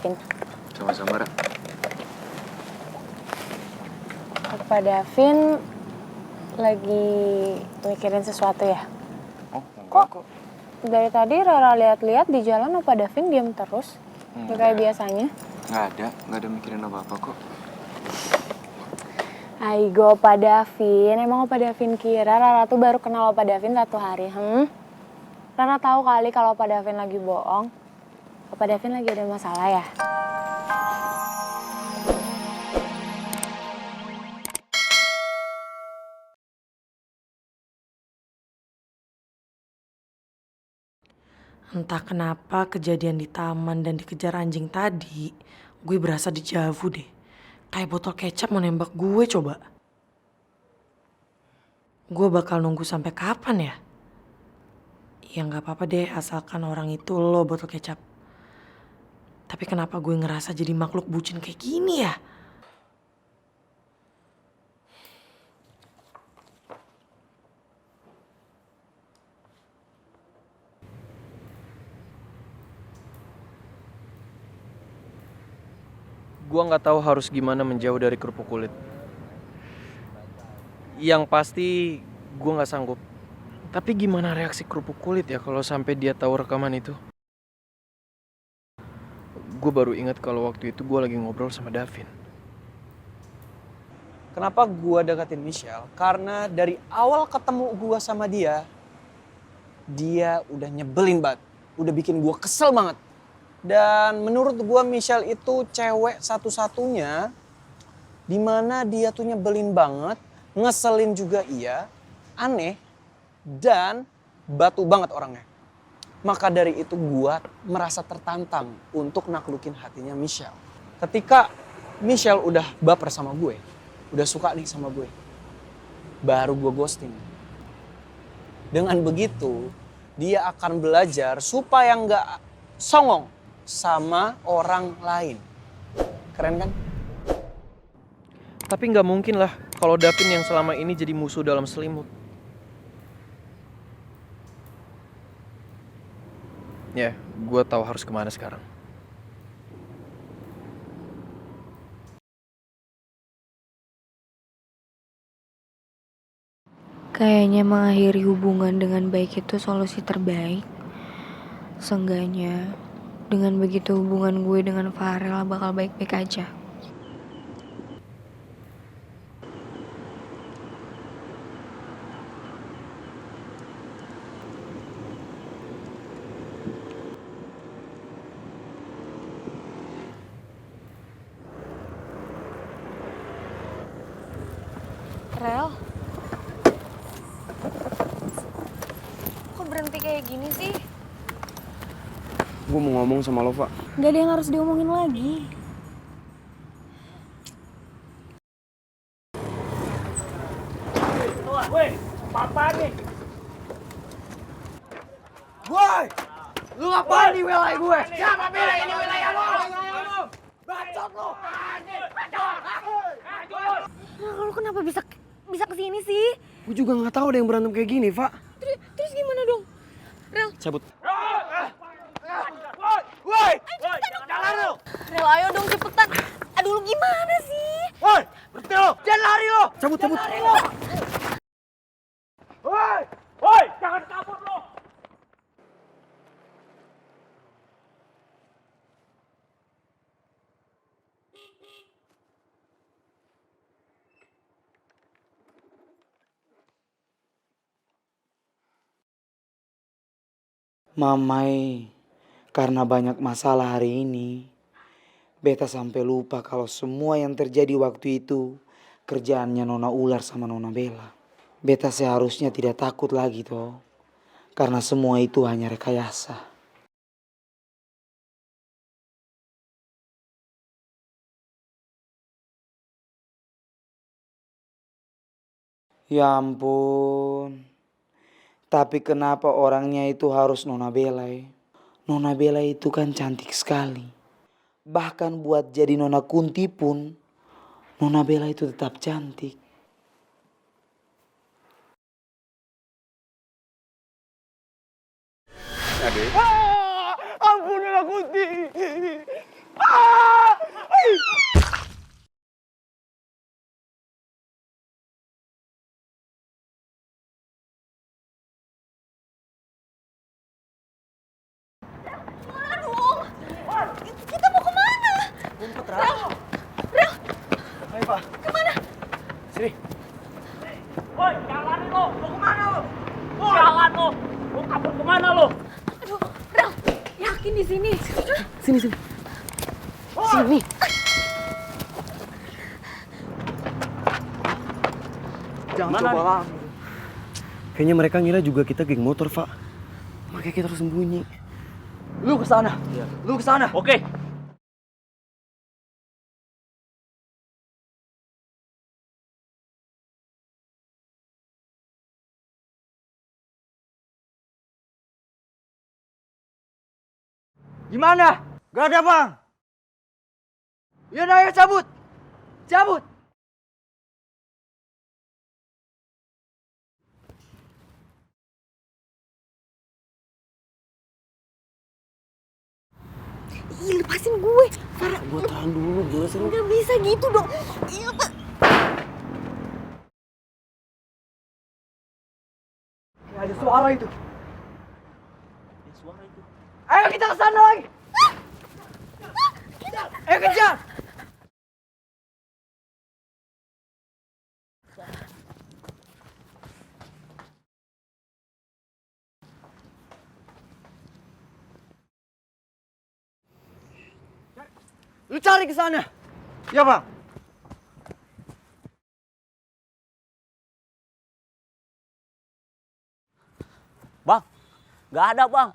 Davin. Sama-sama, Ra. Opa Davin lagi mikirin sesuatu ya? Oh, enggak kok. Dari tadi Rara lihat-lihat di jalan Opa Davin diam terus. Gak kayak biasanya. Nggak ada mikirin apa-apa kok. Aigo Opa Davin, emang Opa Davin kira Rara tuh baru kenal Opa Davin 1 hari, Rara tahu kali kalau Opa Davin lagi bohong. Opa Davin lagi ada masalah ya? Entah kenapa kejadian di taman dan dikejar anjing tadi, gue berasa dejavu deh. Kayak botol kecap mau nembak gue coba. Gue bakal nunggu sampai kapan ya? Ya nggak apa-apa deh asalkan orang itu lo botol kecap. Tapi kenapa gue ngerasa jadi makhluk bucin kayak gini ya? Gua nggak tahu harus gimana menjauh dari kerupuk kulit. Yang pasti gua nggak sanggup. Tapi gimana reaksi kerupuk kulit ya kalau sampai dia tahu rekaman itu? Gue baru ingat kalau waktu itu gue lagi ngobrol sama Davin. Kenapa gue deketin Michelle? Karena dari awal ketemu gue sama dia udah nyebelin banget. Udah bikin gue kesel banget. Dan menurut gue Michelle itu cewek satu-satunya dimana dia tuh nyebelin banget, ngeselin juga iya, aneh, dan batu banget orangnya. Maka dari itu gue merasa tertantang untuk naklukin hatinya Michelle. Ketika Michelle udah baper sama gue, udah suka nih sama gue, baru gue ghosting. Dengan begitu, dia akan belajar supaya nggak songong sama orang lain. Keren kan? Tapi nggak mungkin lah kalau Davin yang selama ini jadi musuh dalam selimut. Ya, gue tahu harus kemana sekarang. Kayaknya mengakhiri hubungan dengan baik itu solusi terbaik. Seenggaknya dengan begitu hubungan gue dengan Farel bakal baik-baik aja. Rel, kok berhenti kayak gini sih? Gue mau ngomong sama lo, Pak. Gak ada yang harus diomongin lagi. Woi, apa nih? Woi! Lu ngapain di wilayah gue? Siapa bilang ini wilayah lo? Bacot lu! Lu kenapa bisa kesini sih? Gue juga nggak tahu ada yang berantem kayak gini, Pak. Terus gimana dong? Rel, Cabut. Woi, jalan lu. Rel ayo dong cepetan. Aduh lu gimana sih? Woi, berhenti lo. Jangan lari lo. Cabut. Woi, jangan kabur lo. Mamai, karena banyak masalah hari ini, beta sampai lupa kalau semua yang terjadi waktu itu kerjaannya Nona Ular sama Nona Bella. Beta seharusnya tidak takut lagi toh, karena semua itu hanya rekayasa. Ya ampun. Tapi kenapa orangnya itu harus Nona Bella ya? Nona Bella itu kan cantik sekali. Bahkan buat jadi Nona Kunti pun, Nona Bella itu tetap cantik. Ampun Nona Kunti. Ayo, Pak. Kemana? Sini. Woi, jangan lari lo. Mau kemana lo? Jangan lo. Mau kabur kemana lo? Aduh, Rel, yakin di sini. Sini. Sini. Jangan Mana coba nih? lah. Kayaknya mereka ngira juga kita geng motor, Pak. Makanya kita harus sembunyi. Lu ke sana. Lu ke sana. Oke. Gimana? Gak ada, Bang. Ya, ayo cabut. Cabut. Ih, lepasin gue. Farah, Gue tahan dulu, gue sih. nggak bisa gitu dong. Iya, Pak. Ada suara itu. Ayo kita ke sana lagi. Ayo kejar. Lu cari ke sana. Ya, Bang. Bang, nggak ada bang.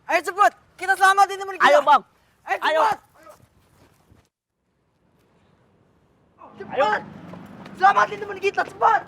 Ayo cepet, kita selamatin teman kita. Ayo bang. Ayo Ayo. cepet. Cepet. Selamatin teman kita, cepat.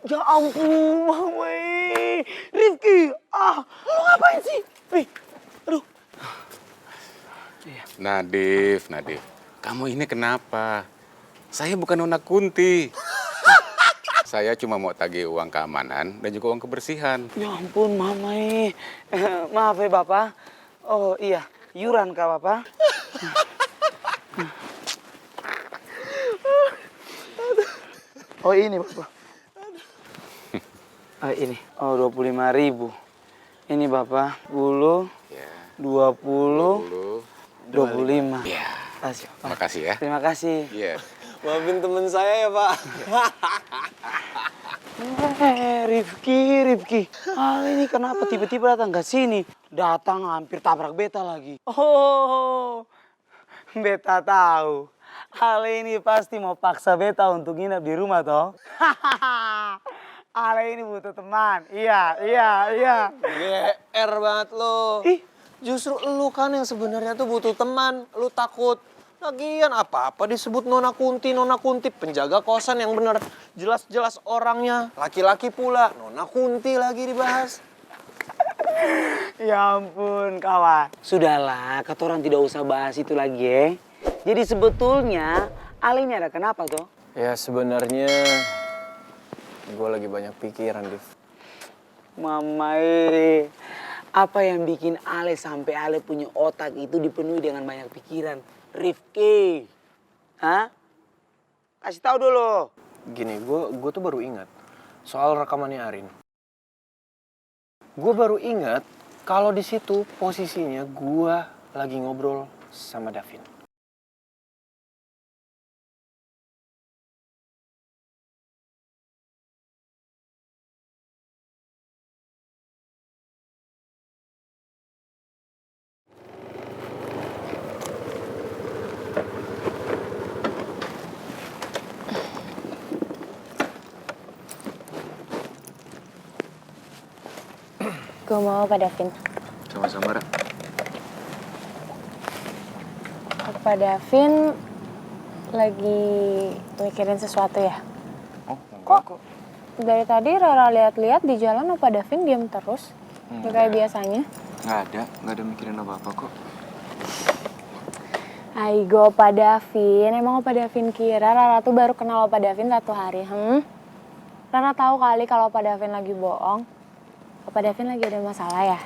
Ya ampun, Mama. Rifki, lu ngapain sih? Aduh. Nadif, kamu ini kenapa? Saya bukan Nona Kunti. Saya cuma mau tagih uang keamanan dan juga uang kebersihan. Ya ampun, Mama. Maaf ya, Bapak. Oh iya, yuran kah, Bapak? Oh ini, Bapak. Ini. Oh, 25.000. Ini, Bapak. 10, Ya, 20, 20. 25. Ya, Kasih, Bapak. makasih ya. Terima kasih. Iya. Maafin temen saya ya, Pak. Rifki. Ini kenapa tiba-tiba datang ke sini? Datang hampir tabrak beta lagi. Oh, beta tahu. Ale ini pasti mau paksa beta untuk nginap di rumah toh. Ale ini butuh teman. Iya. GR banget lo. Ih. Justru lu kan yang sebenarnya tuh butuh teman. Lu takut. Lagian apa-apa disebut Nona Kunti, penjaga kosan yang bener. Jelas-jelas orangnya. Laki-laki pula. Nona Kunti lagi dibahas. Ya ampun, kawan. Sudahlah, kata orang tidak usah bahas itu lagi ya. Jadi sebetulnya Ale ini ada kenapa toh? Ya sebenarnya gue lagi banyak pikiran, Div. Mama, apa yang bikin Ale sampai Ale punya otak itu dipenuhi dengan banyak pikiran? Rifki, hah? Kasih tahu dulu. Gini, gue tuh baru ingat soal rekamannya Arin. Gue baru ingat kalau di situ posisinya gue lagi ngobrol sama Davin. Gue mau Pak Davin. Sama-sama, Ra. Pak Davin lagi mikirin sesuatu ya? Oh, enggak kok. Dari tadi Rara lihat-lihat di jalan Pak Davin diam terus. Nggak kayak biasanya. Nggak ada mikirin apa-apa kok. Aigo Pak Davin, emang Pak Davin kira Rara tuh baru kenal Pak Davin 1 hari, Rara tahu kali kalau Pak Davin lagi bohong. Pak Davin lagi ada masalah ya?